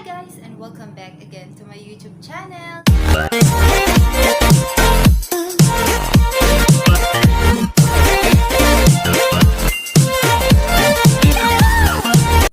Hi guys, and welcome back again to my YouTube channel.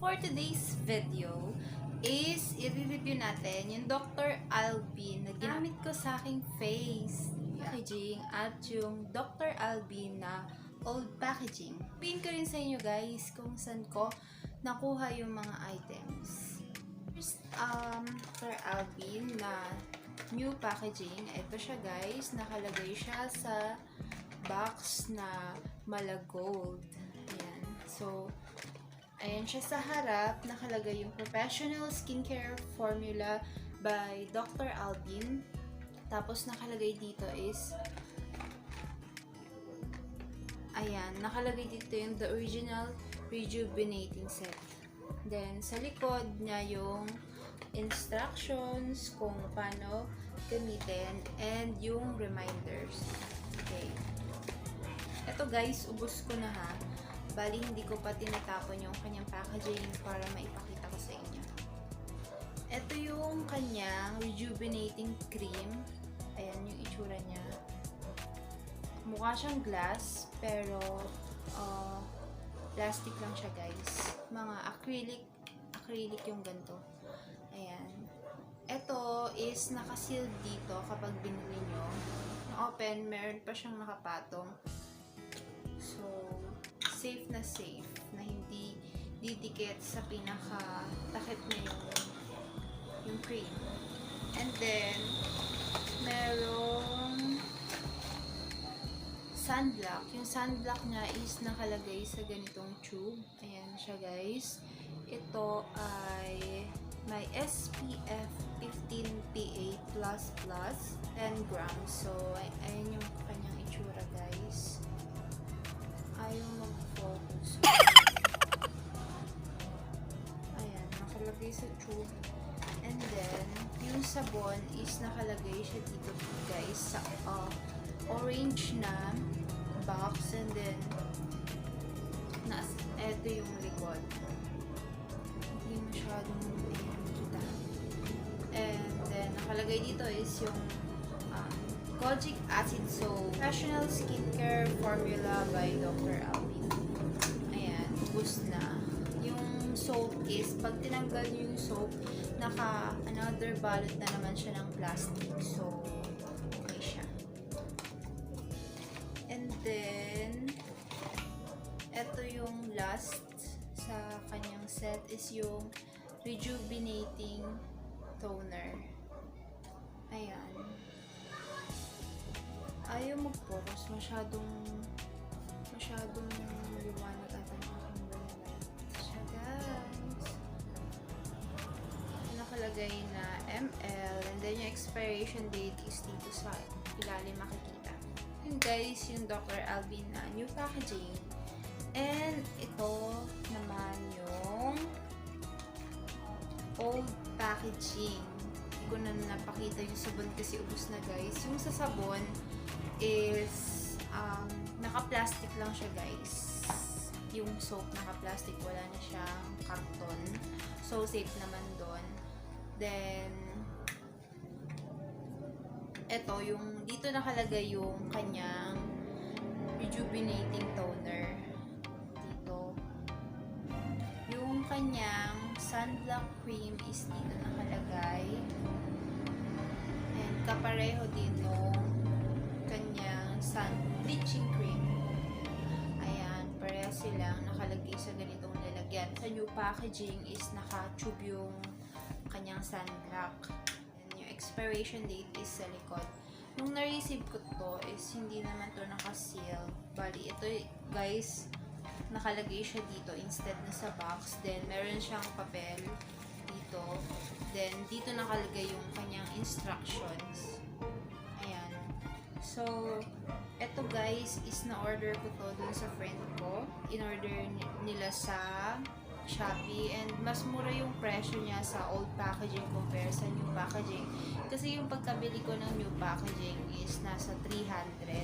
For today's video is i-review natin yung Dr. Alvin na ginamit ko sa aking face packaging at yung Dr. Alvin na old packaging. Sabihin ko rin sa inyo guys kung saan ko nakuha yung mga items. First, Dr. Alvin na new packaging. Ito siya guys, nakalagay siya sa box na mala gold. Ayan. So, ayan siya sa harap, nakalagay yung Professional Skincare Formula by Dr. Alvin. Tapos nakalagay dito is ayan, nakalagay dito yung the original rejuvenating set. Then sa likod niya yung instructions kung paano gamitin and yung reminders. Okay. Ito guys, ubos ko na ha. Bali, hindi ko pa tinatapon yung kanyang packaging para maipakita ko sa inyo. Ito yung kanyang rejuvenating cream. Ayan yung itsura niya. Mukha siyang glass, pero plastic lang siya guys. Mga acrylic yung ganito. Ayan. Ito is nakasealed dito kapag binili nyo. Na-open, meron pa siyang nakapatong. So, safe na hindi didikit sa pinaka-takip na yung cream. And then, merong sunblock. Yung sunblock niya is nakalagay sa ganitong tube. Ayan siya guys. Ito ay may SPF 15 PA++, 10 grams. So, ayan yung kanyang itsura guys. Ayaw mag-focus. Ayan, nakalagay sa tube. And then, yung sabon is nakalagay siya dito guys sa orange na box. And then, eto yung likod. Hindi masyadong kita. And then, nakalagay dito is yung Kojic Acid Soap Professional Skincare Formula by Dr. Alvin. Ayan, ubos na. Yung soap is, pag tinanggal nyo yung soap, another balot na naman siya ng plastic. So, okay siya. And then, eto yung last sa kanyang set is yung Rejuvenating Toner. Ayan. Ayaw mag-focus. Masyadong liwanag at ang aking light. Siya guys. Nakalagay na ml and then yung expiration date is dito sa ilalim makikita. Yun guys, yung Dr. Alvin na new packaging. And ito naman yung old packaging. Hindi ko na napakita yung sabon kasi ubos na guys. Yung sa sabon is naka-plastic lang siya guys. Yung soap naka-plastic, wala na siyang karton. So safe naman doon. Then eto yung dito nakalagay yung kanyang rejuvenating toner. Dito. Yung kanyang sunblock cream is dito nakalagay. And kapareho din nung kanyang sun bleaching cream. Ayan, pareha silang nakalagay sa ganitong lalagyan. Sa new packaging is naka-tube yung kanyang sunblock. And yung expiration date is sa likod. Nung na-receive ko to is hindi naman to naka-seal. Bali, ito guys, nakalagay siya dito instead na sa box. Then, meron siyang papel dito. Then, dito nakalagay yung kanyang instructions. Ayan. So, eto guys, is na-order ko to dun sa friend ko. In-order nila sa Shopee. And mas mura yung presyo niya sa old packaging compare sa new packaging. Kasi yung pagkabili ko ng new packaging is nasa 300.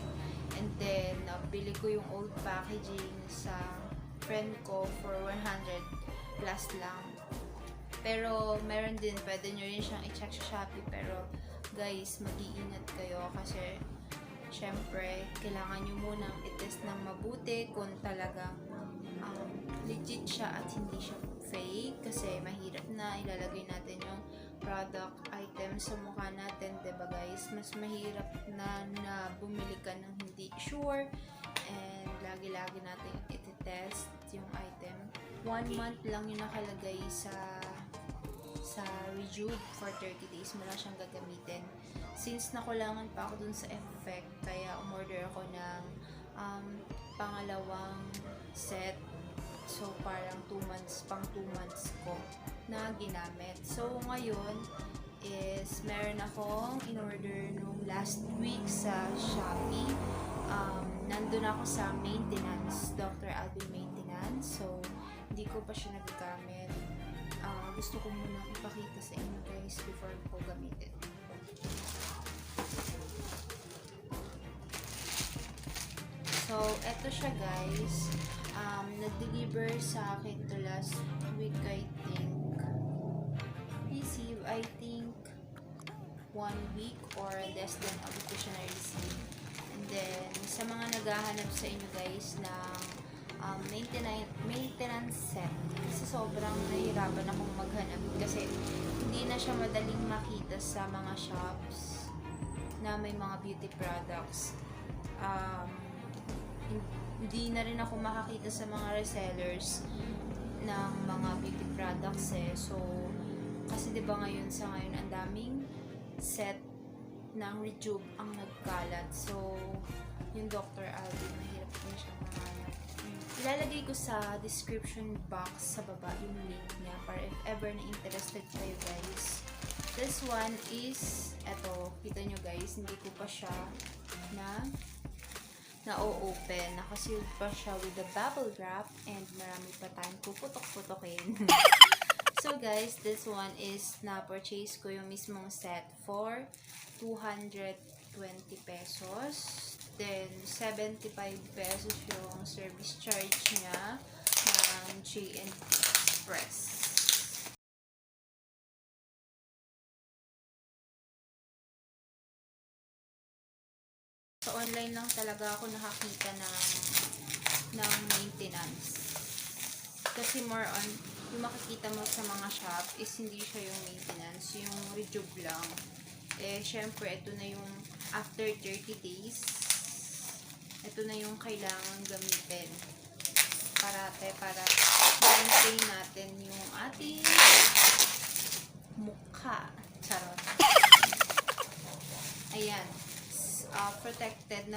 And then, bili ko yung old packaging sa friend ko for 100 plus lang. Pero meron din, pwede nyo rin siyang i-check sa Shopee. Pero guys, mag-iingat kayo kasi syempre, kailangan nyo munang i-test ng mabuti kung talagang legit siya at hindi siya fake. Kasi mahirap na ilalagay natin yung product item sa mukha natin, diba guys? Mas mahirap na bumili ka ng hindi sure, and lagi-lagi natin iti-test yung item. 1 month lang yung nakalagay sa Rejuve for 30 days mo lang siyang gagamitin. Since nakulangan pa ako dun sa effect, kaya umorder ako ng pangalawang set. So parang 2 months, pang 2 months ko na ginamit. So ngayon is meron akong in-order nung last week sa Shopee. Nandun ako sa maintenance, Dr. Alvin maintenance. So hindi ko pa siya nagagamit. Gusto ko muna ipakita sa inyo guys before ko gamitin. So, eto siya guys. Nag-deliver sa akin to last week, I think. Receive, I think, 1 week or less than a week ko siya na-receive. And then, sa mga naghahanap sa inyo guys ng maintenance set, kasi sobrang nahihirapan akong maghanap kasi hindi na siya madaling makita sa mga shops na may mga beauty products. Hindi na rin ako makakita sa mga resellers ng mga beauty products So, kasi diba sa ngayon ang daming set ng Rejuve ang nagkalat. So, yung Dr. Alvin, mahirap na siya mahanap. Ilalagay ko sa description box sa baba yung link niya para if ever na interested kayo guys. This one is, eto, kita nyo guys, hindi ko pa siya na-open. Nakasealed pa siya with the bubble wrap and marami pa tayong puputok-putokin. So guys, this one is na-purchase ko yung mismong set for 220 pesos. Then, 75 pesos yung service charge niya ng J&T Express. So, online lang talaga ako nakakita ng maintenance. Kasi more on, yung makikita mo sa mga shop is hindi siya yung maintenance, yung Rejuve lang. Syempre, ito na yung after 30 days. Ito na yung kailangan gamitin para maintain natin yung ating mukha. Charot. Ayan. Protected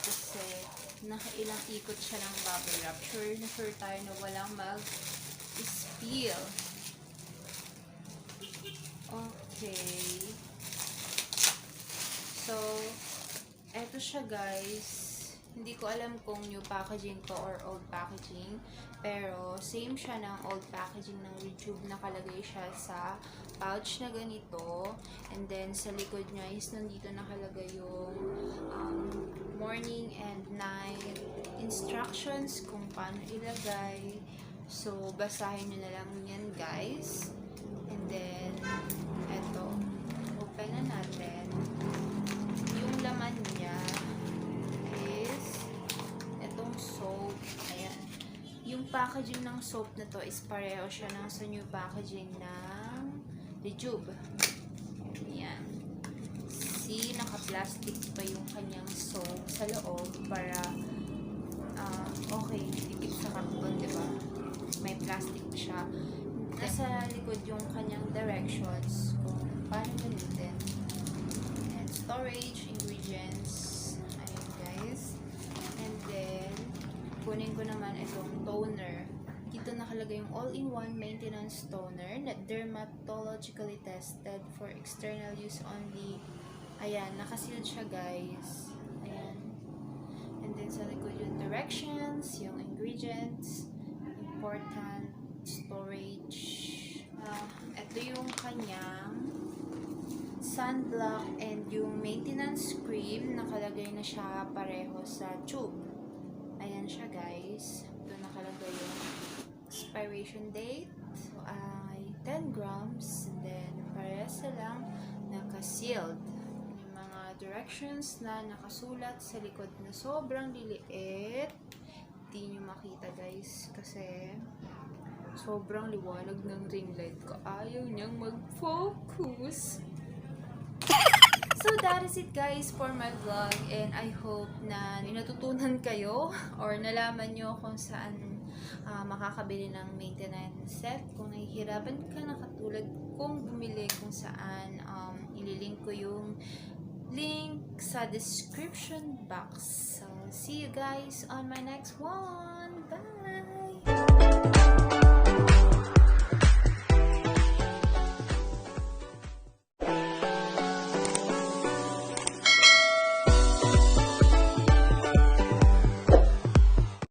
kasi nakailang ikot siya ng bubble wrap. Sure tayo na walang mag-spill. Okay. So, eto siya guys. Hindi ko alam kung new packaging to or old packaging. Pero, same siya ng old packaging ng Rejuve. Nakalagay siya sa pouch na ganito. And then, sa likod niya is nandito nakalagay yung morning and night instructions kung paano ilagay. So, basahin nyo na lang yan guys. And then, eto. Open na natin. Yung laman niya is etong soap. Ayan. Yung packaging ng soap na to is pareho siya ng sa new packaging ng Rejuve. Ayan. See, naka-plastic pa yung kanyang soap sa loob para okay, dikit sa karton, diba? May plastic siya. Nasa likod yung kanyang directions kung paano gamitin. And storage, ingredients. Ayun guys. And then, kunin ko naman itong toner. Dito nakalagay yung all-in-one maintenance toner na dermatologically tested for external use only. Ayan, nakasealed siya guys. Ayan. And then sa likod yung directions, yung ingredients, important, storage. Ito yung kanyang sunblock and yung maintenance cream. Nakalagay na siya pareho sa tube. Ayan siya guys. Ito nakalagay yung expiration date. So, ay 10 grams. And then, parehas silang naka-sealed. Yung mga directions na nakasulat sa likod na sobrang liliit. Hindi nyo makita guys kasi sobrang liwanag ng ring light ko. Ayaw niyang mag-focus. So that is it guys for my vlog, and I hope na natutunan kayo or nalaman nyo kung saan makakabili ng maintenance set. Kung nahihirapan ka na katulad kung bumili, kung saan ililink ko yung link sa description box. So see you guys on my next one!